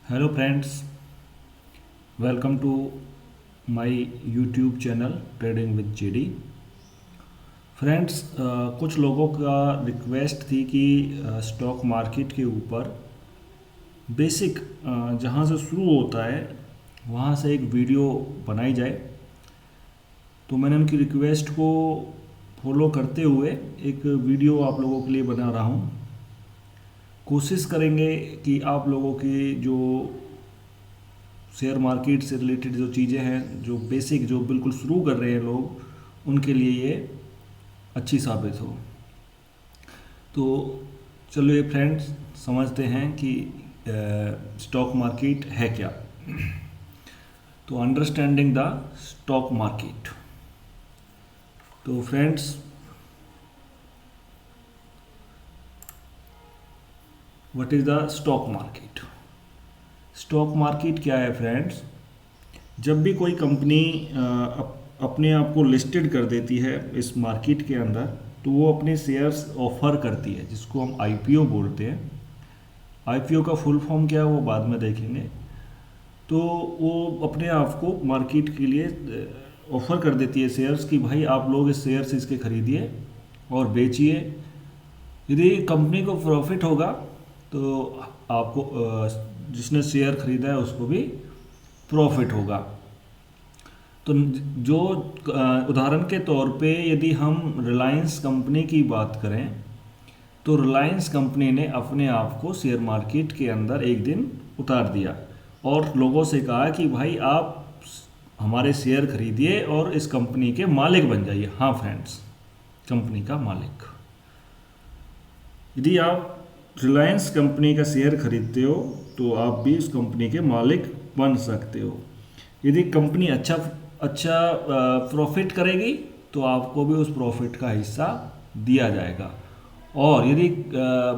Hello friends, welcome to my YouTube channel trading with JD. Friends, कुछ लोगों का request थी कि स्टॉक मार्केट के ऊपर बेसिक जहां से शुरू होता है वहां से एक वीडियो बनाई जाए। तो मैंने उनकी रिक्वेस्ट को फॉलो करते हुए एक वीडियो आप लोगों के लिए बना रहा हूं। कोशिश करेंगे कि आप लोगों की जो शेयर मार्केट से रिलेटेड जो चीज़ें हैं, जो बेसिक जो बिल्कुल शुरू कर रहे हैं लोग, उनके लिए ये अच्छी साबित हो। तो चलिए फ्रेंड्स, समझते हैं कि स्टॉक मार्केट है क्या। तो अंडरस्टैंडिंग द स्टॉक मार्केट। तो friends, what is the stock market? Stock market क्या है फ्रेंड्स? जब भी कोई कंपनी अपने आप को लिस्टेड कर देती है इस मार्केट के अंदर, तो वो अपने शेयर्स ऑफर करती है, जिसको हम आईपीओ बोलते हैं। आईपीओ का फुल फॉर्म क्या है वो बाद में देखेंगे। तो वो अपने आप को मार्केट के लिए ऑफर कर देती है शेयर्स कि भाई आप लोग इस शेयर्स इसके खरीदिए और बेचिए। यदि कंपनी को प्रॉफिट होगा तो आपको जिसने शेयर खरीदा है उसको भी प्रॉफिट होगा। तो जो उदाहरण के तौर पे यदि हम रिलायंस कंपनी की बात करें, तो रिलायंस कंपनी ने अपने आप को शेयर मार्केट के अंदर एक दिन उतार दिया और लोगों से कहा कि भाई आप हमारे शेयर खरीदिए और इस कंपनी के मालिक बन जाइए। हाँ फ्रेंड्स, कंपनी का मालिक। यदि आप रिलायंस कंपनी का शेयर खरीदते हो तो आप भी उस कंपनी के मालिक बन सकते हो। यदि कंपनी अच्छा अच्छा प्रॉफिट करेगी तो आपको भी उस प्रॉफिट का हिस्सा दिया जाएगा, और यदि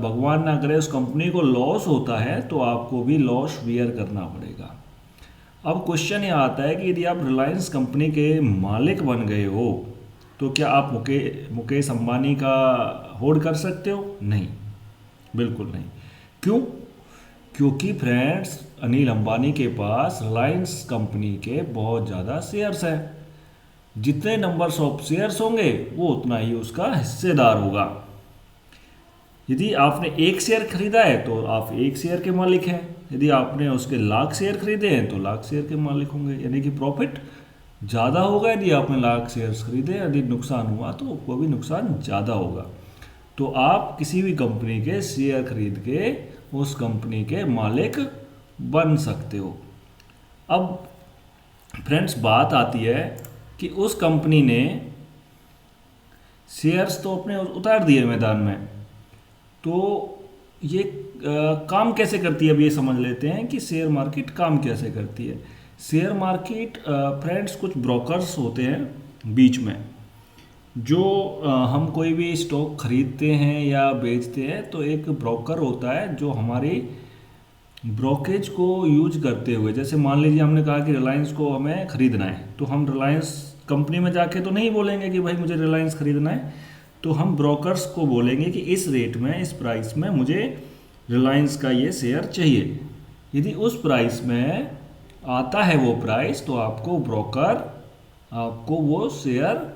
भगवान ना करे उस कंपनी को लॉस होता है तो आपको भी लॉस बियर करना पड़ेगा। अब क्वेश्चन ये आता है कि यदि आप रिलायंस कंपनी के मालिक बन गए हो तो क्या आप मुकेश अंबानी का होल्ड कर सकते हो? नहीं, बिल्कुल नहीं। क्यों? क्योंकि फ्रेंड्स, अनिल अंबानी के पास रिलायंस कंपनी के बहुत ज़्यादा शेयर्स हैं। जितने नंबर्स ऑफ शेयर्स होंगे वो उतना ही उसका हिस्सेदार होगा। यदि आपने एक शेयर खरीदा है तो आप एक शेयर के मालिक हैं, यदि आपने उसके लाख शेयर खरीदे हैं तो लाख शेयर के मालिक होंगे। यानी कि प्रॉफिट ज़्यादा होगा यदि आपने लाख शेयर्स खरीदे, यदि नुकसान हुआ तो वो भी नुकसान ज़्यादा होगा। तो आप किसी भी कंपनी के शेयर खरीद के उस कंपनी के मालिक बन सकते हो। अब फ्रेंड्स, बात आती है कि उस कंपनी ने शेयर्स तो अपने उतार दिए मैदान में, तो ये काम कैसे करती है? अब ये समझ लेते हैं कि शेयर मार्केट काम कैसे करती है। शेयर मार्केट फ्रेंड्स, कुछ ब्रोकर्स होते हैं बीच में, जो हम कोई भी स्टॉक खरीदते हैं या बेचते हैं तो एक ब्रोकर होता है जो हमारी ब्रोकेज को यूज करते हुए, जैसे मान लीजिए हमने कहा कि रिलायंस को हमें खरीदना है, तो हम रिलायंस कंपनी में जाके तो नहीं बोलेंगे कि भाई मुझे रिलायंस खरीदना है। तो हम ब्रोकर्स को बोलेंगे कि इस रेट में, इस प्राइस में मुझे रिलायंस का ये शेयर चाहिए। यदि उस प्राइस में आता है वो प्राइस, तो आपको ब्रोकर आपको वो शेयर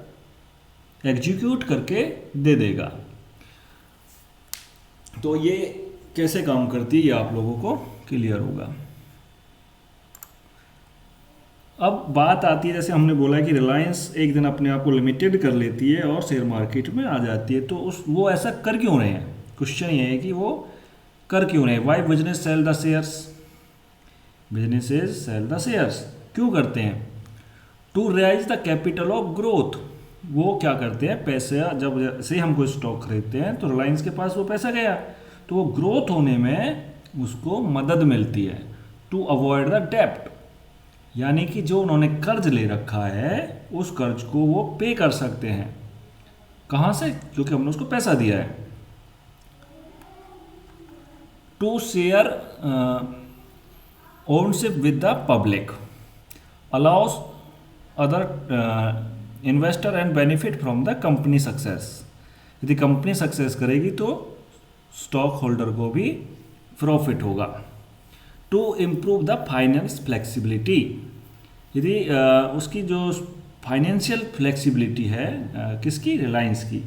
एग्जीक्यूट करके दे देगा। तो ये कैसे काम करती है ये आप लोगों को क्लियर होगा। अब बात आती है, जैसे हमने बोला कि रिलायंस एक दिन अपने आप को लिमिटेड कर लेती है और शेयर मार्केट में आ जाती है, तो वो ऐसा कर क्यों रहे हैं? क्वेश्चन ये है कि वो कर क्यों रहे हैं। Why business sell the shares? Businesses sell the shares क्यों करते हैं? To raise the capital of growth. वो क्या करते हैं, पैसे जब से हम कोई स्टॉक खरीदते हैं तो रिलायंस के पास वो पैसा गया तो वो ग्रोथ होने में उसको मदद मिलती है। टू अवॉइड द डेप्ट, यानी कि जो उन्होंने कर्ज ले रखा है उस कर्ज को वो पे कर सकते हैं। कहाँ से? क्योंकि हमने उसको पैसा दिया है। To share ownership with the public allows other investor and benefit from the company success. यदि कंपनी सक्सेस करेगी तो स्टॉक होल्डर को भी प्रॉफिट होगा। To improve the finance flexibility. यदि उसकी जो फाइनेंशियल फ्लेक्सिबिलिटी है किसकी, रिलायंस की,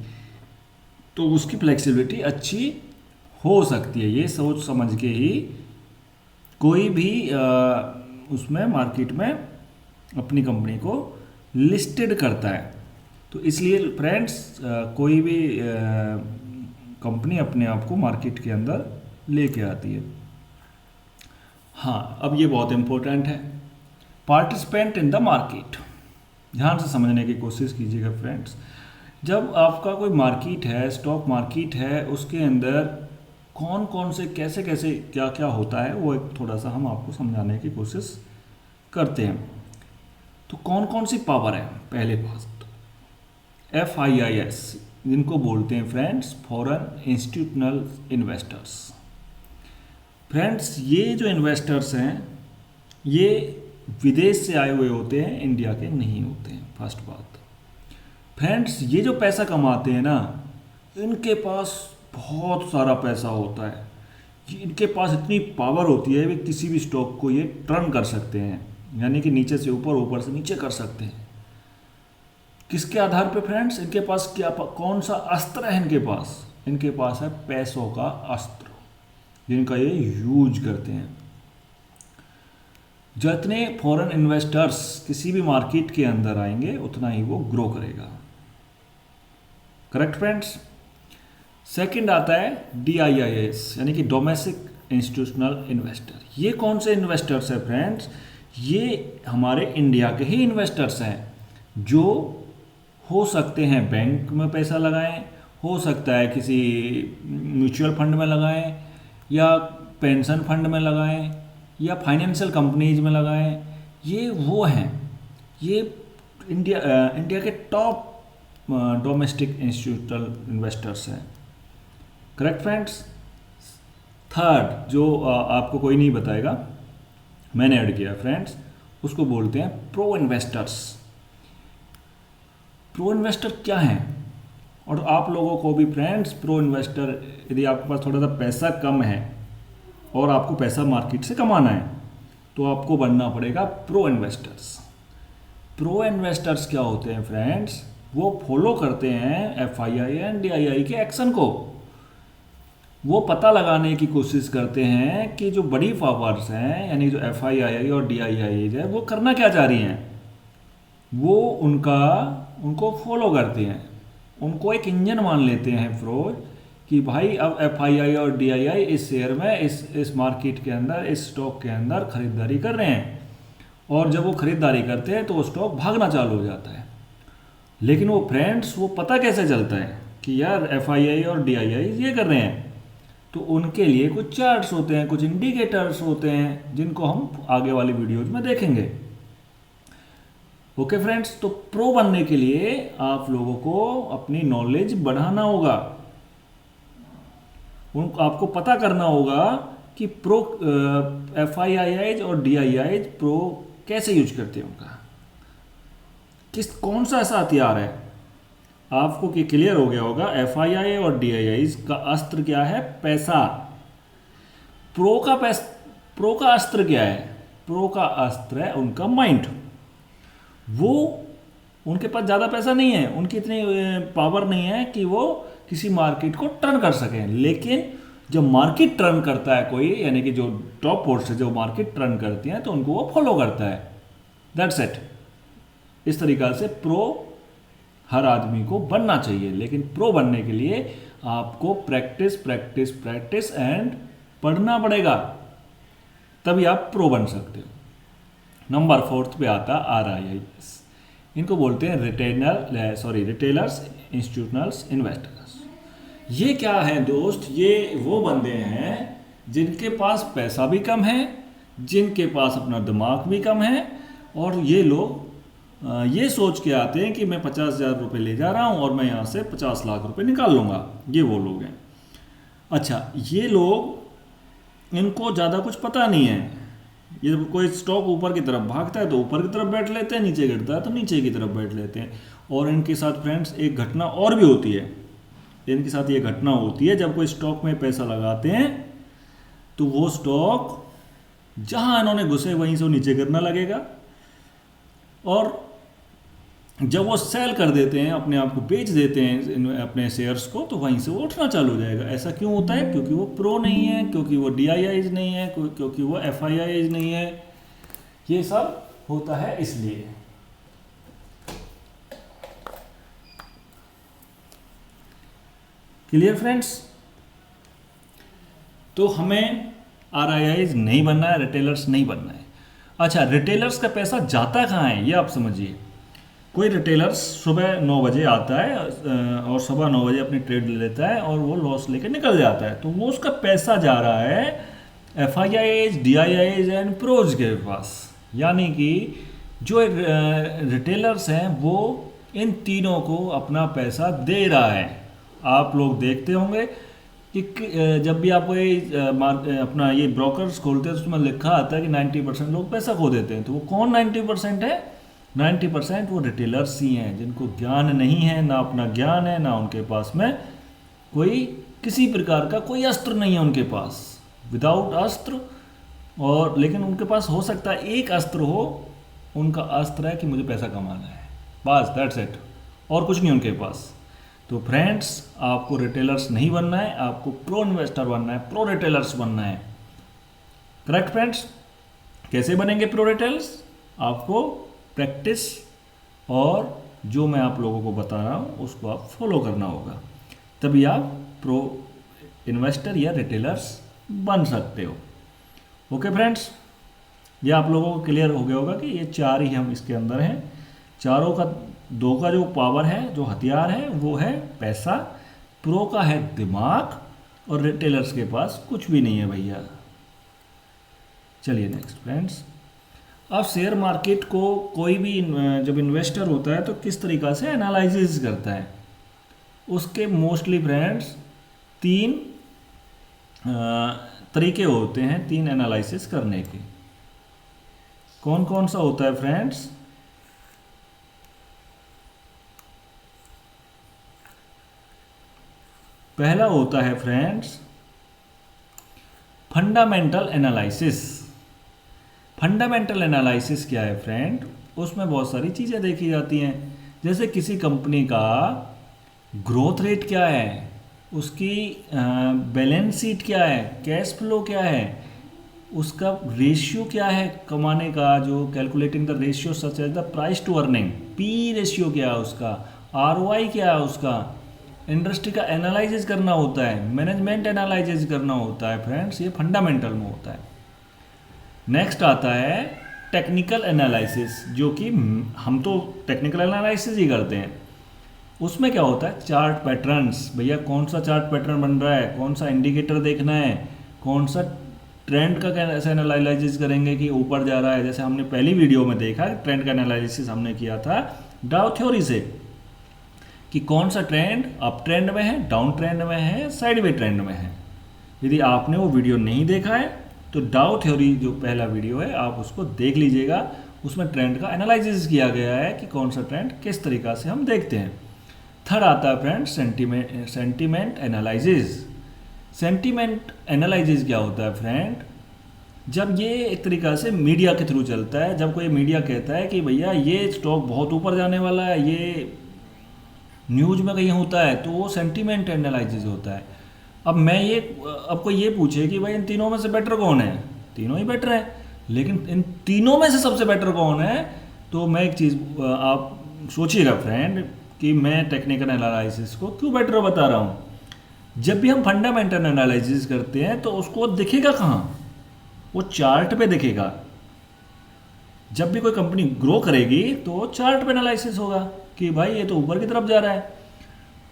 तो उसकी फ्लेक्सिबिलिटी अच्छी हो सकती है। ये सोच समझ के ही कोई भी उसमें मार्केट में अपनी कंपनी को लिस्टेड करता है। तो इसलिए फ्रेंड्स कोई भी कंपनी अपने आप को मार्केट के अंदर लेके आती है। हाँ, अब ये बहुत इम्पोर्टेंट है, पार्टिसिपेंट इन द मार्केट। ध्यान से समझने की कोशिश कीजिएगा फ्रेंड्स। जब आपका कोई मार्केट है, स्टॉक मार्केट है, उसके अंदर कौन कौन से कैसे कैसे क्या क्या होता है, वो एक थोड़ा सा हम आपको समझाने की कोशिश करते हैं। तो कौन कौन सी पावर है, पहले बात FIIs, जिनको बोलते हैं friends foreign institutional investors. Friends ये जो इन्वेस्टर्स हैं ये विदेश से आए हुए होते हैं, इंडिया के नहीं होते हैं। फर्स्ट बात फ्रेंड्स, ये जो पैसा कमाते हैं ना, इनके पास बहुत सारा पैसा होता है। इनके पास इतनी पावर होती है वे किसी भी स्टॉक को ये टर्न कर सकते हैं, यानी कि नीचे से ऊपर, ऊपर से नीचे कर सकते हैं। किसके आधार पे फ्रेंड्स, इनके पास क्या, कौन सा अस्त्र है इनके पास? इनके पास है पैसों का अस्त्र, जिनका ये यूज करते हैं। जितने फॉरेन इन्वेस्टर्स किसी भी मार्केट के अंदर आएंगे उतना ही वो ग्रो करेगा। Correct friends. सेकंड आता है DIIs, यानी कि डोमेस्टिक इंस्टीट्यूशनल इन्वेस्टर। ये कौन से इन्वेस्टर्स हैं फ्रेंड्स? ये हमारे इंडिया के ही इन्वेस्टर्स हैं, जो हो सकते हैं बैंक में पैसा लगाएं, हो सकता है किसी म्यूचुअल फंड में लगाएं, या पेंशन फंड में लगाएं, या फाइनेंशियल कंपनीज में लगाएं। ये वो हैं, ये इंडिया के टॉप डोमेस्टिक इंस्टीट्यूशनल इन्वेस्टर्स हैं। Correct friends. थर्ड जो आपको कोई नहीं बताएगा, मैंने ऐड किया फ्रेंड्स, उसको बोलते हैं प्रो इन्वेस्टर्स। प्रो इन्वेस्टर क्या हैं? और आप लोगों को भी फ्रेंड्स प्रो इन्वेस्टर, यदि आपके पास थोड़ा सा पैसा कम है और आपको पैसा मार्केट से कमाना है, तो आपको बनना पड़ेगा प्रो इन्वेस्टर्स। प्रो इन्वेस्टर्स क्या होते हैं फ्रेंड्स? वो फॉलो करते हैं FII एंड DII के एक्शन को। वो पता लगाने की कोशिश करते हैं कि जो बड़ी पावर्स हैं, यानी जो FII और DII है, वो करना क्या चाह रही हैं। वो उनको फॉलो करते हैं, उनको एक इंजन मान लेते हैं फ्रोज, कि भाई अब FII और DII इस शेयर में, इस मार्केट के अंदर, इस स्टॉक के अंदर खरीदारी कर रहे हैं। और जब वो खरीदारी करते हैं तो वो स्टॉक भागना चालू हो जाता है। लेकिन वो फ्रेंड्स, वो पता कैसे चलता है कि यार FII और DII ये कर रहे हैं? तो उनके लिए कुछ चार्ट्स होते हैं, कुछ इंडिकेटर्स होते हैं, जिनको हम आगे वाली वीडियोज में देखेंगे। Okay friends. तो प्रो बनने के लिए आप लोगों को अपनी नॉलेज बढ़ाना होगा, आपको पता करना होगा कि प्रो FIIs और DIIs प्रो कैसे यूज करते हैं, उनका कौन सा ऐसा हथियार है। आपको कि क्लियर हो गया होगा, FII और DIIs का अस्त्र क्या है? पैसा। प्रो का अस्त्र क्या है? प्रो का अस्त्र है उनका माइंड। वो, उनके पास ज़्यादा पैसा नहीं है, उनकी इतनी पावर नहीं है कि वो किसी मार्केट को टर्न कर सकें। लेकिन जब मार्केट टर्न करता है कोई, यानी कि जो टॉप फोर्स है जो मार्केट टर्न करती हैं, तो उनको वो फॉलो करता है। That's it. इस तरीक़ा से प्रो हर आदमी को बनना चाहिए। लेकिन प्रो बनने के लिए आपको प्रैक्टिस प्रैक्टिस प्रैक्टिस एंड पढ़ना पड़ेगा, तभी आप प्रो बन सकते हो। नंबर 4 पे आता RIIs, इनको बोलते हैं रिटेलर्स इंस्टीट्यूशनल्स इन्वेस्टर्स। ये क्या है दोस्त? ये वो बंदे हैं जिनके पास पैसा भी कम है, जिनके पास अपना दिमाग भी कम है, और ये लोग ये सोच के आते हैं कि मैं 50,000 रुपये ले जा रहा हूँ और मैं यहाँ से 50 लाख रुपए निकाल लूँगा। ये वो लोग हैं। अच्छा, ये लोग, इनको ज़्यादा कुछ पता नहीं है। ये कोई स्टॉक ऊपर की तरफ भागता है तो ऊपर की तरफ बैठ लेते हैं, नीचे गिरता है तो नीचे की तरफ बैठ लेते हैं। और इनके साथ फ्रेंड्स एक घटना और भी होती है। इनके साथ ये घटना होती है, जब कोई स्टॉक में पैसा लगाते हैं तो वो स्टॉक जहां इन्होंने घुसे वहीं से वो नीचे गिरना लगेगा, और जब वो सेल कर देते हैं, अपने आप को बेच देते हैं अपने शेयर्स को, तो वहीं से वो उठना चालू हो जाएगा। ऐसा क्यों होता है? क्योंकि वो प्रो नहीं है, क्योंकि वो DIIs नहीं है, क्योंकि वो FIIs नहीं है। ये सब होता है इसलिए। Clear friends? तो हमें RIIs नहीं बनना है, रिटेलर्स नहीं बनना है। अच्छा, रिटेलर्स का पैसा जाता कहाँ है, ये आप समझिए। कोई रिटेलर्स सुबह 9 बजे आता है और सुबह 9 बजे अपनी ट्रेड ले लेता है और वो लॉस लेके निकल जाता है, तो वो उसका पैसा जा रहा है FIIs, DIIs एंड प्रोज के पास। यानी कि जो रिटेलर्स हैं वो इन तीनों को अपना पैसा दे रहा है। आप लोग देखते होंगे कि जब भी आप अपना ये ब्रोकर्स खोलते हैं तो उसमें लिखा आता है कि 90% लोग पैसा खो देते हैं। तो वो कौन 90% है? 90% वो रिटेलर्स ही हैं, जिनको ज्ञान नहीं है, ना अपना ज्ञान है, ना उनके पास में कोई किसी प्रकार का कोई अस्त्र नहीं है उनके पास, विदाउट अस्त्र। और लेकिन उनके पास हो सकता है एक अस्त्र हो, उनका अस्त्र है कि मुझे पैसा कमाना है, बस दैट्स इट, और कुछ नहीं उनके पास। तो फ्रेंड्स, आपको रिटेलर्स नहीं बनना है, आपको प्रो इन्वेस्टर बनना है, प्रो रिटेलर्स बनना है। Correct friends? कैसे बनेंगे प्रो रिटेलर्स? आपको प्रैक्टिस और जो मैं आप लोगों को बता रहा हूँ उसको आप फॉलो करना होगा, तभी आप प्रो इन्वेस्टर या रिटेलर्स बन सकते हो। ओके फ्रेंड्स, ये आप लोगों को क्लियर हो गया होगा कि ये चार ही हम इसके अंदर हैं। चारों का, दो का जो पावर है, जो हथियार है, वो है पैसा, प्रो का है दिमाग, और रिटेलर्स के पास कुछ भी नहीं है भैया। चलिए नेक्स्ट फ्रेंड्स, अब शेयर मार्केट को कोई भी जब इन्वेस्टर होता है तो किस तरीक़ा से एनालिसिस करता है? उसके मोस्टली फ्रेंड्स तीन तरीके होते हैं, तीन एनालिसिस करने के। कौन कौन सा होता है फ्रेंड्स? पहला होता है friends fundamental analysis. Fundamental analysis क्या है फ्रेंड? उसमें बहुत सारी चीज़ें देखी जाती हैं, जैसे किसी कंपनी का ग्रोथ रेट क्या है, उसकी बैलेंस शीट क्या है, कैश फ्लो क्या है, उसका रेशियो क्या है कमाने का, जो calculating the ratio such as the price to earning, P ratio क्या है उसका, ROI क्या है उसका, इंडस्ट्री का एनालिसिस करना होता है, मैनेजमेंट एनालिसिस करना होता है फ्रेंड्स, ये फंडामेंटल में होता है। नेक्स्ट आता है टेक्निकल एनालिसिस, जो कि हम तो टेक्निकल एनालिसिस ही करते हैं। उसमें क्या होता है? चार्ट पैटर्न्स, भैया कौन सा चार्ट पैटर्न बन रहा है, कौन सा इंडिकेटर देखना है, कौन सा ट्रेंड का कैसे एनालिसिस करेंगे कि ऊपर जा रहा है। जैसे हमने पहली वीडियो में देखा, ट्रेंड का एनालिसिस हमने किया था डाउ थ्योरी से, कि कौन सा ट्रेंड अप ट्रेंड में है, डाउन ट्रेंड में है, साइडवे ट्रेंड में है। यदि आपने वो वीडियो नहीं देखा है तो डाउ थ्योरी जो पहला वीडियो है आप उसको देख लीजिएगा, उसमें ट्रेंड का एनालिसिस किया गया है कि कौन सा ट्रेंड किस तरीक़ा से हम देखते हैं। थर्ड आता है friend sentiment analysis. Sentiment analysis क्या होता है फ्रेंड? जब ये एक तरीक़ा से मीडिया के थ्रू चलता है, जब कोई मीडिया कहता है कि भैया ये स्टॉक बहुत ऊपर जाने वाला है, ये न्यूज़ में कहीं होता है, तो वो सेंटीमेंट एनालिसिस होता है। अब कोई ये पूछे कि भाई इन तीनों में से बेटर कौन है, तीनों ही बेटर है, लेकिन इन तीनों में से सबसे बेटर कौन है? तो मैं एक चीज़ आप सोचिएगा फ्रेंड कि मैं टेक्निकल एनालिसिस को क्यों बेटर बता रहा हूँ। जब भी हम फंडामेंटल एनालिसिस करते हैं तो उसको दिखेगा कहाँ? वो चार्ट पे दिखेगा। जब भी कोई कंपनी ग्रो करेगी तो चार्ट पे एनालिसिस होगा कि भाई ये तो ऊपर की तरफ जा रहा है।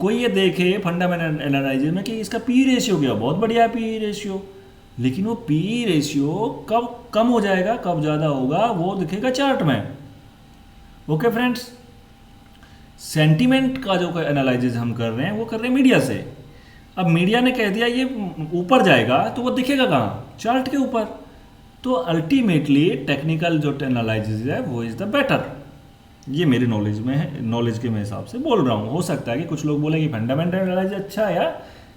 कोई ये देखे फंडामेंटल एनालिसिस में कि इसका पी रेशियो क्या, बहुत बढ़िया है पी रेशियो, लेकिन वो पी रेशियो कब कम हो जाएगा, कब ज़्यादा होगा, वो दिखेगा चार्ट में। ओके फ्रेंड्स, सेंटीमेंट का जो एनालिसिस हम कर रहे हैं वो कर रहे हैं मीडिया से। अब मीडिया ने कह दिया ये ऊपर जाएगा, तो वो दिखेगा कहाँ? चार्ट के ऊपर। तो अल्टीमेटली टेक्निकल जो एनालिसिस है वो इज़ द बेटर। ये मेरी नॉलेज में है, नॉलेज के मैं हिसाब से बोल रहा हूँ। हो सकता है कि कुछ लोग बोले कि फंडामेंटल एनालिसिस अच्छा है या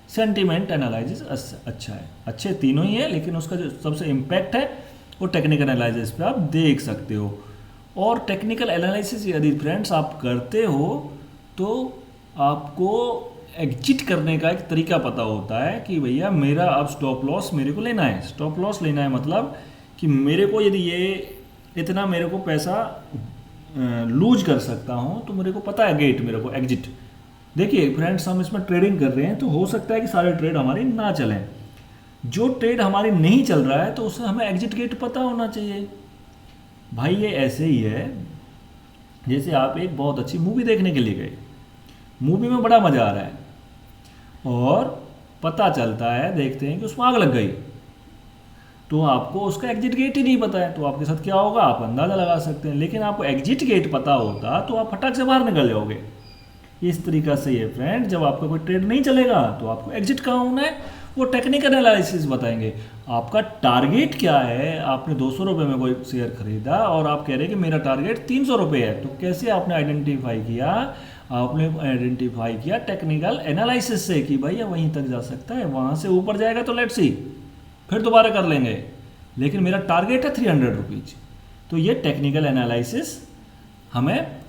सेंटीमेंट एनालिसिस अच्छा है। अच्छे तीनों ही है, लेकिन उसका जो सबसे इम्पैक्ट है वो टेक्निकल एनालिसिस पे आप देख सकते हो। और टेक्निकल एनालिसिस यदि फ्रेंड्स आप करते हो तो आपको एग्जिट करने का एक तरीका पता होता है कि भैया मेरा अब स्टॉप लॉस मेरे को लेना है। स्टॉप लॉस लेना है मतलब कि मेरे को यदि ये इतना मेरे को पैसा लूज कर सकता हूँ तो मेरे को पता है गेट मेरे को एग्जिट। देखिए फ्रेंड्स, हम इसमें ट्रेडिंग कर रहे हैं तो हो सकता है कि सारे ट्रेड हमारी ना चलें। जो ट्रेड हमारी नहीं चल रहा है तो उससे हमें एग्जिट गेट पता होना चाहिए। भाई ये ऐसे ही है जैसे आप एक बहुत अच्छी मूवी देखने के लिए गए, मूवी में बड़ा मज़ा आ रहा है और पता चलता है, देखते हैं कि उसमें आग लग गई, तो आपको उसका एग्जिट गेट ही नहीं पता है, तो आपके साथ क्या होगा आप अंदाज़ा लगा सकते हैं। लेकिन आपको एग्जिट गेट पता होता तो आप फटाक से बाहर निकल जाओगे। इस तरीका से ये फ्रेंड, जब आपका कोई ट्रेड नहीं चलेगा तो आपको एग्जिट कहाँ होना है वो टेक्निकल एनालिसिस बताएंगे। आपका टारगेट क्या है, आपने 200 रुपये में कोई शेयर खरीदा और आप कह रहे हैं कि मेरा टारगेट 300 रुपये है, तो कैसे आपने आइडेंटिफाई किया? आपने आइडेंटिफाई किया टेक्निकल एनालिसिस से कि भैया वहीं तक जा सकता है, वहाँ से ऊपर जाएगा तो लेट्स सी फिर दोबारा कर लेंगे, लेकिन मेरा टारगेट है 300 रुपीज़। तो ये टेक्निकल एनालिसिस हमें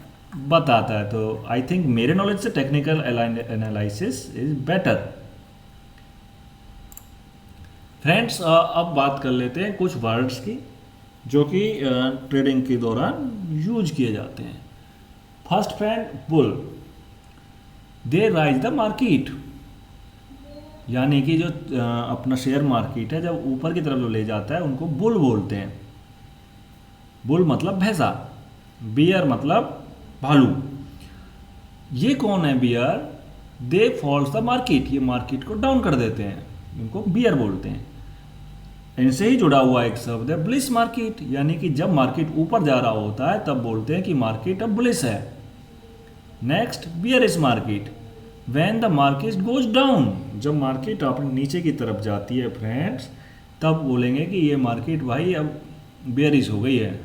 बताता है। तो आई थिंक मेरे नॉलेज से technical analysis is better. Friends, अब बात कर लेते हैं कुछ वर्ड्स की जो कि ट्रेडिंग के दौरान यूज किए जाते हैं। First friend, bull, they rise the market, यानी कि जो अपना शेयर मार्केट है जब ऊपर की तरफ जो ले जाता है उनको बुल बोलते हैं। बुल मतलब भैंसा, बियर मतलब भालू। ये कौन है bear? They falls the market, ये मार्केट को डाउन कर देते हैं, इनको बियर बोलते हैं। इनसे ही जुड़ा हुआ एक शब्द है बुलिश मार्केट, यानी कि जब मार्केट ऊपर जा रहा होता है तब बोलते हैं कि मार्केट अब बुलिश है। Next, bearish market, when the market goes down, जब मार्केट अपने नीचे की तरफ जाती है फ्रेंड्स तब बोलेंगे कि ये मार्केट भाई अब बियरिश हो गई है।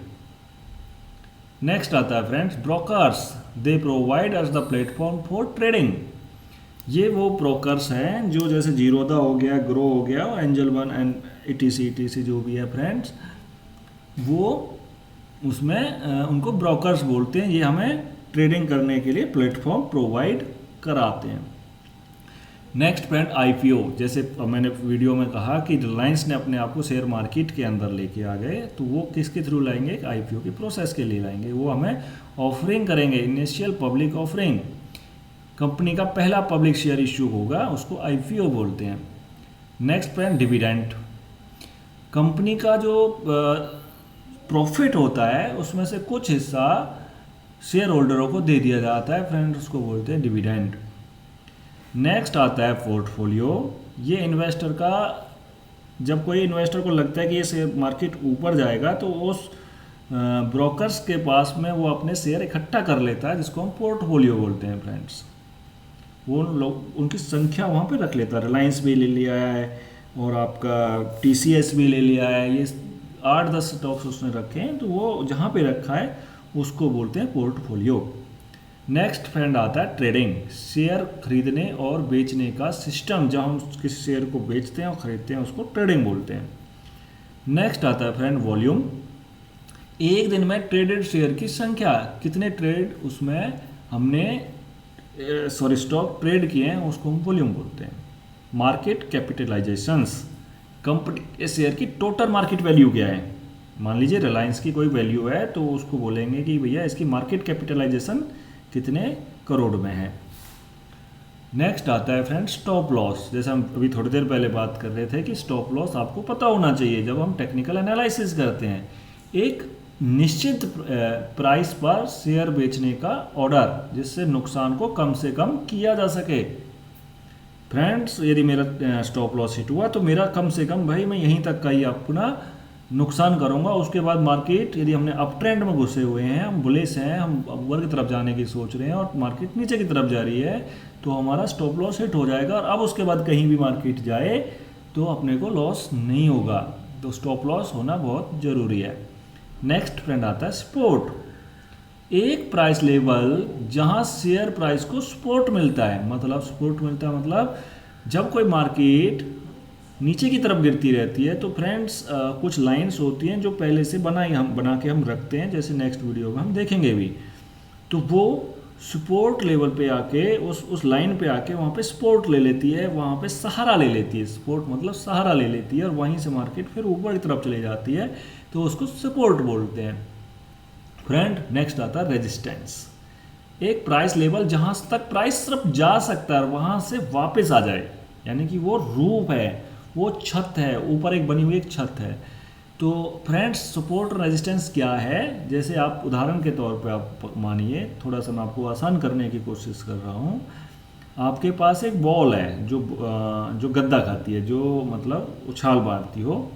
नेक्स्ट आता है friends, brokers, they provide us the platform for trading. ये वो ब्रोकर्स हैं जो जैसे जीरोदा हो गया, ग्रो हो गया और एंजल वन एंड ETC जो भी है फ्रेंड्स, वो उसमें उनको ब्रोकर्स बोलते हैं। ये हमें ट्रेडिंग करने के लिए प्लेटफॉर्म प्रोवाइड कराते हैं। नेक्स्ट फ्रेंड, IPO, जैसे मैंने वीडियो में कहा कि रिलायंस ने अपने आप को शेयर मार्केट के अंदर लेके आ गए, तो वो किसके थ्रू लाएंगे? IPO की प्रोसेस के लिए लाएंगे। वो हमें ऑफरिंग करेंगे, इनिशियल पब्लिक ऑफरिंग, कंपनी का पहला पब्लिक शेयर इश्यू होगा, उसको IPO बोलते हैं। नेक्स्ट फ्रेंड, डिविडेंड, कंपनी का जो प्रॉफिट होता है उसमें से कुछ हिस्सा शेयर होल्डरों को दे दिया जाता है फ्रेंड, उसको बोलते हैं डिविडेंड। नेक्स्ट आता है पोर्टफोलियो, ये इन्वेस्टर का, जब कोई इन्वेस्टर को लगता है कि ये शेयर मार्केट ऊपर जाएगा तो उस ब्रोकर्स के पास में वो अपने शेयर इकट्ठा कर लेता है, जिसको हम पोर्टफोलियो बोलते हैं फ्रेंड्स। वो लोग उनकी संख्या वहाँ पे रख लेता है। रिलायंस भी ले लिया है और आपका TCS भी ले लिया है, ये 8-10 स्टॉक्स उसने रखे हैं, तो वो जहाँ पे रखा है उसको बोलते हैं पोर्टफोलियो। नेक्स्ट फ्रेंड आता है ट्रेडिंग, शेयर खरीदने और बेचने का सिस्टम, जहाँ हम किसी शेयर को बेचते हैं और खरीदते हैं उसको ट्रेडिंग बोलते हैं। नेक्स्ट आता है फ्रेंड वॉल्यूम, एक दिन में ट्रेडेड शेयर की संख्या, कितने ट्रेड उसमें हमने स्टॉक ट्रेड किए हैं उसको हम वॉल्यूम बोलते हैं। मार्केट कैपिटलाइजेशंस, कंपनी के शेयर की टोटल मार्केट वैल्यू क्या है। मान लीजिए रिलायंस की कोई वैल्यू है तो उसको बोलेंगे कि भैया इसकी मार्केट कैपिटलाइजेशन कितने करोड़ में है। नेक्स्ट आता है फ्रेंड स्टॉप लॉस, जैसे हम अभी थोड़ी देर पहले बात कर रहे थे कि स्टॉप लॉस आपको पता होना चाहिए जब हम टेक्निकल एनालिसिस करते हैं। एक निश्चित प्राइस पर शेयर बेचने का ऑर्डर, जिससे नुकसान को कम से कम किया जा सके। फ्रेंड्स, यदि मेरा स्टॉप लॉस हिट हुआ तो मेरा कम से कम भाई मैं यहीं तक का ही अपना नुकसान करूंगा। उसके बाद मार्केट, यदि हमने अप ट्रेंड में घुसे हुए हैं, हम बुलिश हैं, हम ऊपर की तरफ जाने की सोच रहे हैं और मार्केट नीचे की तरफ जा रही है, तो हमारा स्टॉप लॉस हिट हो जाएगा। और अब उसके बाद कहीं भी मार्केट जाए तो अपने को लॉस नहीं होगा, तो स्टॉप लॉस होना बहुत ज़रूरी है। नेक्स्ट फ्रेंड आता है सपोर्ट, एक प्राइस लेवल जहां शेयर प्राइस को सपोर्ट मिलता है। मतलब सपोर्ट मिलता है मतलब जब कोई मार्केट नीचे की तरफ गिरती रहती है, तो फ्रेंड्स कुछ लाइंस होती हैं जो पहले से बना के हम रखते हैं, जैसे नेक्स्ट वीडियो में हम देखेंगे भी। तो वो सपोर्ट लेवल पे आके उस लाइन पे आके वहाँ पे सपोर्ट ले लेती है, वहाँ पे सहारा ले लेती है। सपोर्ट मतलब सहारा ले लेती है और वहीं से मार्केट फिर ऊपर की तरफ चली जाती है, तो उसको सपोर्ट बोलते हैं। फ्रेंड नेक्स्ट आता है रेजिस्टेंस। एक प्राइस लेवल जहाँ तक प्राइस सिर्फ जा सकता है और वहाँ से वापस आ जाए, यानी कि वो रूप है, वो छत है, ऊपर एक बनी हुई एक छत है। तो फ्रेंड्स सपोर्ट और रेजिस्टेंस क्या है, जैसे आप उदाहरण के तौर पे आप मानिए, थोड़ा सा मैं आपको आसान करने की कोशिश कर रहा हूँ। आपके पास एक बॉल है जो गद्दा खाती है, जो मतलब उछाल मारती हो,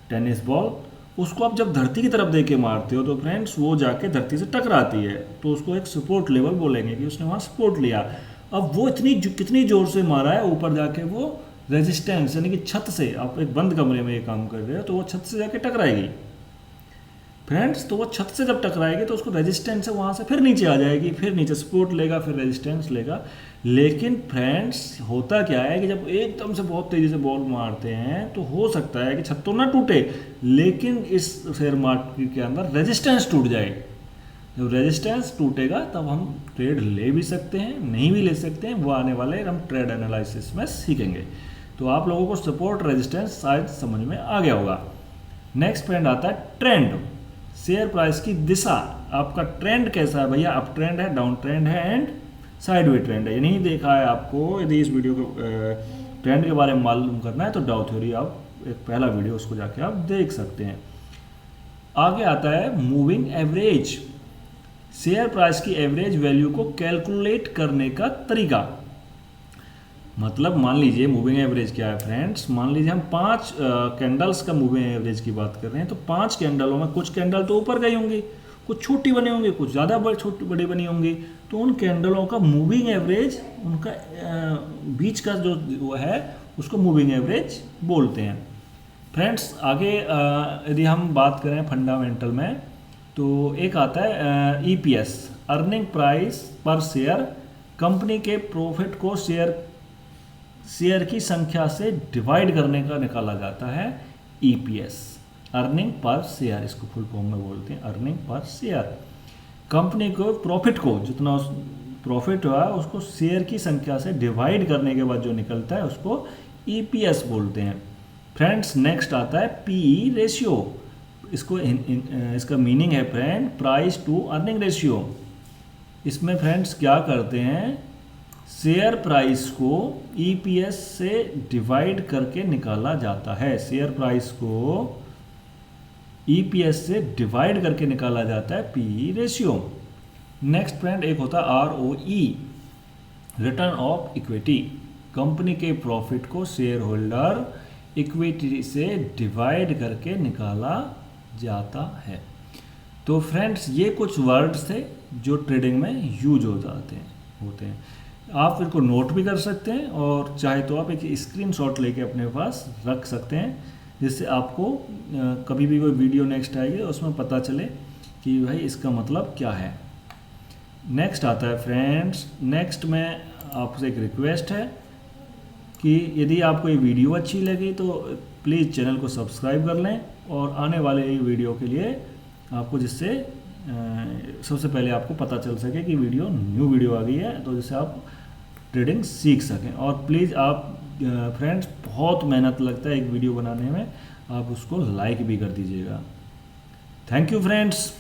टेनिस बॉल। उसको आप जब धरती की तरफ दे के मारते हो तो फ्रेंड्स वो जाके धरती से टकराती है, तो उसको एक सपोर्ट लेवल बोलेंगे कि उसने वहाँ सपोर्ट लिया। अब वो कितनी ज़ोर से मारा है, ऊपर जाके वो रेजिस्टेंस यानी कि छत से, आप एक बंद कमरे में ये काम कर रहे हो तो वो छत से जाके टकराएगी फ्रेंड्स। तो वो छत से जब टकराएगी तो उसको रेजिस्टेंस है वहाँ से फिर नीचे आ जाएगी, फिर नीचे सपोर्ट लेगा, फिर रेजिस्टेंस लेगा। लेकिन फ्रेंड्स होता क्या है कि जब एकदम से बहुत तेज़ी से बॉल मारते हैं तो हो सकता है कि छत तो ना टूटे, लेकिन इस शेयर मार्केट के अंदर रेजिस्टेंस टूट जाए। जब रेजिस्टेंस टूटेगा तब हम ट्रेड ले भी सकते हैं, नहीं भी ले सकते हैं, वो आने वाले हम ट्रेड एनालिसिस में सीखेंगे। तो आप लोगों को सपोर्ट रेजिस्टेंस शायद समझ में आ गया होगा। नेक्स्ट फ्रेंड आता है ट्रेंड, शेयर प्राइस की दिशा। आपका ट्रेंड कैसा है भैया, अप ट्रेंड है, डाउन ट्रेंड है एंड साइडवे ट्रेंड है, ये नहीं देखा है आपको। यदि इस वीडियो को ट्रेंड के बारे में मालूम करना है तो डाउ थ्योरी आप एक पहला वीडियो उसको जाके आप देख सकते हैं। आगे आता है मूविंग एवरेज, शेयर प्राइस की एवरेज वैल्यू को कैलकुलेट करने का तरीका। मतलब मान लीजिए मूविंग एवरेज क्या है फ्रेंड्स, मान लीजिए हम 5 कैंडल्स का मूविंग एवरेज की बात कर रहे हैं, तो 5 कैंडलों में कुछ कैंडल तो ऊपर गई होंगी, कुछ छोटी बनी होंगी, कुछ ज़्यादा बड़ी बनी होंगी। तो उन कैंडलों का मूविंग एवरेज, उनका बीच का जो है उसको मूविंग एवरेज बोलते हैं फ्रेंड्स। आगे यदि हम बात करें फंडामेंटल में, तो एक आता है EPS, अर्निंग प्राइस पर शेयर। कंपनी के प्रॉफिट को शेयर की संख्या से डिवाइड करने का निकाला जाता है EPS, अर्निंग पर शेयर, इसको फुल फॉर्म में बोलते हैं अर्निंग पर शेयर। कंपनी को प्रॉफिट को, जितना प्रॉफिट हुआ उसको शेयर की संख्या से डिवाइड करने के बाद जो निकलता है उसको EPS बोलते हैं फ्रेंड्स। नेक्स्ट आता है PE रेशियो, इसको इसका मीनिंग है friend price to earning ratio. इसमें फ्रेंड्स क्या करते हैं, शेयर प्राइस को EPS से डिवाइड करके निकाला जाता है, शेयर प्राइस को EPS से डिवाइड करके निकाला जाता है PE रेशियो। नेक्स्ट फ्रेंड एक होता है ROE, return of equity. Company के प्रॉफिट को शेयर होल्डर इक्विटी से डिवाइड करके निकाला जाता है। तो फ्रेंड्स ये कुछ वर्ड्स थे जो ट्रेडिंग में यूज होते हैं। आप इनको नोट भी कर सकते हैं और चाहे तो आप एक स्क्रीनशॉट लेके अपने पास रख सकते हैं, जिससे आपको कभी भी कोई वीडियो नेक्स्ट आएगी उसमें पता चले कि भाई इसका मतलब क्या है। नेक्स्ट आता है फ्रेंड्स, नेक्स्ट में आपसे एक रिक्वेस्ट है कि यदि आपको ये वीडियो अच्छी लगी तो प्लीज़ चैनल को सब्सक्राइब कर लें और आने वाले वीडियो के लिए आपको जिससे सबसे पहले आपको पता चल सके कि न्यू वीडियो आ गई है, तो जिससे आप ट्रेडिंग सीख सकें। और प्लीज़ आप फ्रेंड्स बहुत मेहनत लगता है एक वीडियो बनाने में, आप उसको लाइक भी कर दीजिएगा। Thank you friends.